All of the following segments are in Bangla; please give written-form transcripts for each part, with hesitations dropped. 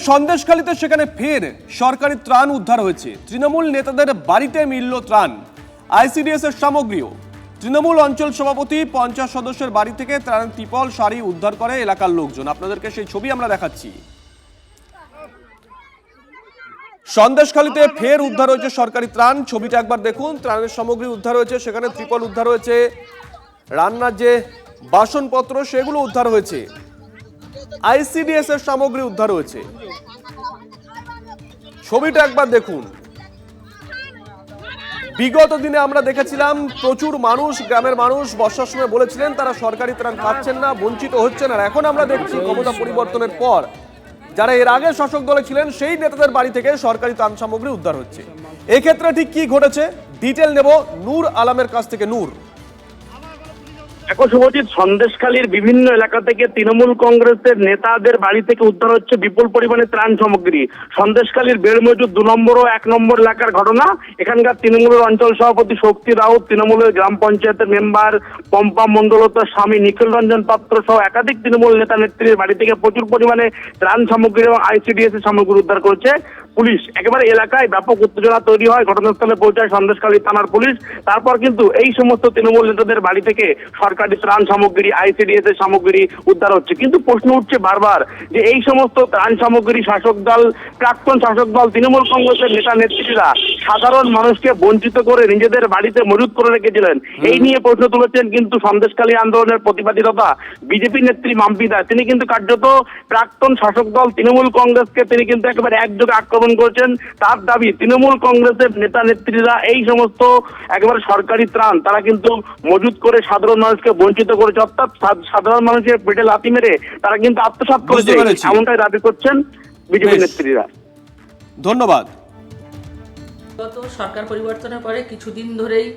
সন্দেশখালীতে সেখানে ফের সরকারি ত্রাণ উদ্ধার হয়েছে। তৃণমূল নেতাদের বাড়িতে মিলল ত্রাণ, আইসিডিএস এর সামগ্রীও। তৃণমূল অঞ্চল সভাপতি 50 সদস্যের বাড়ি থেকে ত্রাণ ত্রিপল শাড়ি উদ্ধার করে এলাকার লোকজন। আপনাদেরকে সেই ছবি আমরা দেখাচ্ছি। সন্দেশখালীতে ফের উদ্ধার হয়েছে সরকারি ত্রাণ, ছবিটা একবার দেখুন। ত্রাণের সামগ্রী উদ্ধার হয়েছে, সেখানে ত্রিপল উদ্ধার হয়েছে, রান্নার যে বাসনপত্র সেগুলো উদ্ধার হয়েছে, আইসিডিএস এর সামগ্রী উদ্ধার হয়েছে। ছবিটা একবার দেখুন। বিগত দিনে আমরা দেখেছিলাম প্রচুর মানুষ, গ্রামের মানুষ বর্ষার সময় বলেছিলেন তারা সরকারি ত্রাণ পাচ্ছেন না, বঞ্চিত হচ্ছেন। আর এখন আমরা দেখছি ক্ষমতা পরিবর্তনের পর যারা এর আগে শাসক দলে ছিলেন সেই নেতাদের বাড়ি থেকে সরকারি ত্রাণ সামগ্রী উদ্ধার হচ্ছে। এক্ষেত্রে ঠিক কি ঘটেছে ডিটেল নেব নূর আলমের কাছ থেকে। নূর, এখন শুভজিৎ, সন্দেশখালীর বিভিন্ন এলাকা থেকে তৃণমূল কংগ্রেসের নেতাদের বাড়ি থেকে উদ্ধার হচ্ছে বিপুল পরিমাণে ত্রাণ সামগ্রী। সন্দেশখালীর বেড়মজুদ 2 নম্বর ও 1 নম্বর এলাকার ঘটনা। এখানকার তৃণমূলের অঞ্চল সভাপতি শক্তি রাউত, তৃণমূলের গ্রাম পঞ্চায়েতের মেম্বার পম্পা মন্ডলতার স্বামী নিখিল রঞ্জন পাত্র সহ একাধিক তৃণমূল নেতা নেত্রীর বাড়ি থেকে প্রচুর পরিমাণে ত্রাণ সামগ্রী এবং আইসিডিএস এর সামগ্রী উদ্ধার করেছে পুলিশ। একেবারে এলাকায় ব্যাপক উত্তেজনা তৈরি হয়, ঘটনাস্থলে পৌঁছায় সন্দেশখালী থানার পুলিশ। তারপর কিন্তু এই সমস্ত তৃণমূল নেতাদের বাড়ি থেকে সরকারি ত্রাণ সামগ্রী, আইসিডিএস এর সামগ্রী উদ্ধার হচ্ছে। কিন্তু প্রশ্ন উঠছে বারবার যে এই সমস্ত ত্রাণ সামগ্রী শাসক দল, প্রাক্তন শাসক দল তৃণমূল কংগ্রেসের নেতা নেত্রীরা সাধারণ মানুষকে বঞ্চিত করে নিজেদের বাড়িতে মজুত করে রেখেছিলেন। এই নিয়ে প্রশ্ন তুলেছেন কিন্তু সন্দেশখালী আন্দোলনের প্রতিবাদী তথা বিজেপি নেত্রী মাম্পি দাস। তিনি কিন্তু কার্যত প্রাক্তন শাসক দল তৃণমূল কংগ্রেসকে তিনি কিন্তু একেবারে একযোগে আক্রমণ করেছেন। তার দাবি তৃণমূল কংগ্রেসের নেতা নেত্রীরা এই সমস্ত একেবারে সরকারি ত্রাণ তারা কিন্তু মজুত করে সাধারণ মানুষকে বঞ্চিত করেছে, অর্থাৎ সাধারণ মানুষের পেটে লাথি মেরে তারা কিন্তু আত্মসাৎ করেছে, এমনটাই দাবি করছেন বিজেপি নেত্রীরা। ধন্যবাদ। গত সরকার পরিবর্তনের পরে কিছুদিন ধরেই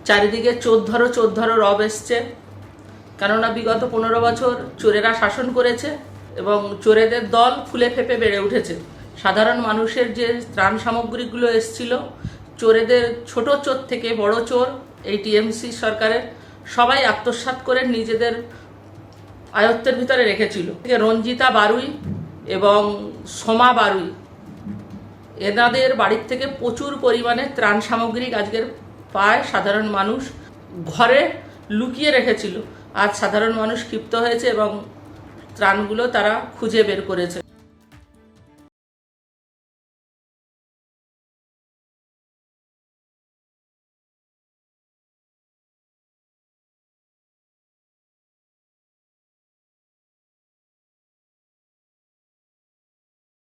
চারিদিকে চোর ধরো রব এসছে। কেননা বিগত 15 বছর চোরেরা শাসন করেছে এবং চোরেদের দল ফুলে ফেপে বেড়ে উঠেছে। সাধারণ মানুষের যে ত্রাণ সামগ্রীগুলো এসছিল, চোরেদের ছোট চোর থেকে বড় চোর এই টিএমসি সরকারের সবাই আত্মসাৎ করে নিজেদের আয়ত্তের ভিতরে রেখেছিল। রঞ্জিতা বারুই এবং সোমা বারুই এনাদের বাড়ির থেকে প্রচুর পরিমাণে ত্রাণ সামগ্রী আজকের পায় সাধারণ মানুষ ঘরে লুকিয়ে রেখেছিল। আজ সাধারণ মানুষ ক্ষিপ্ত হয়েছে এবং ত্রাণগুলো তারা খুঁজে বের করেছে।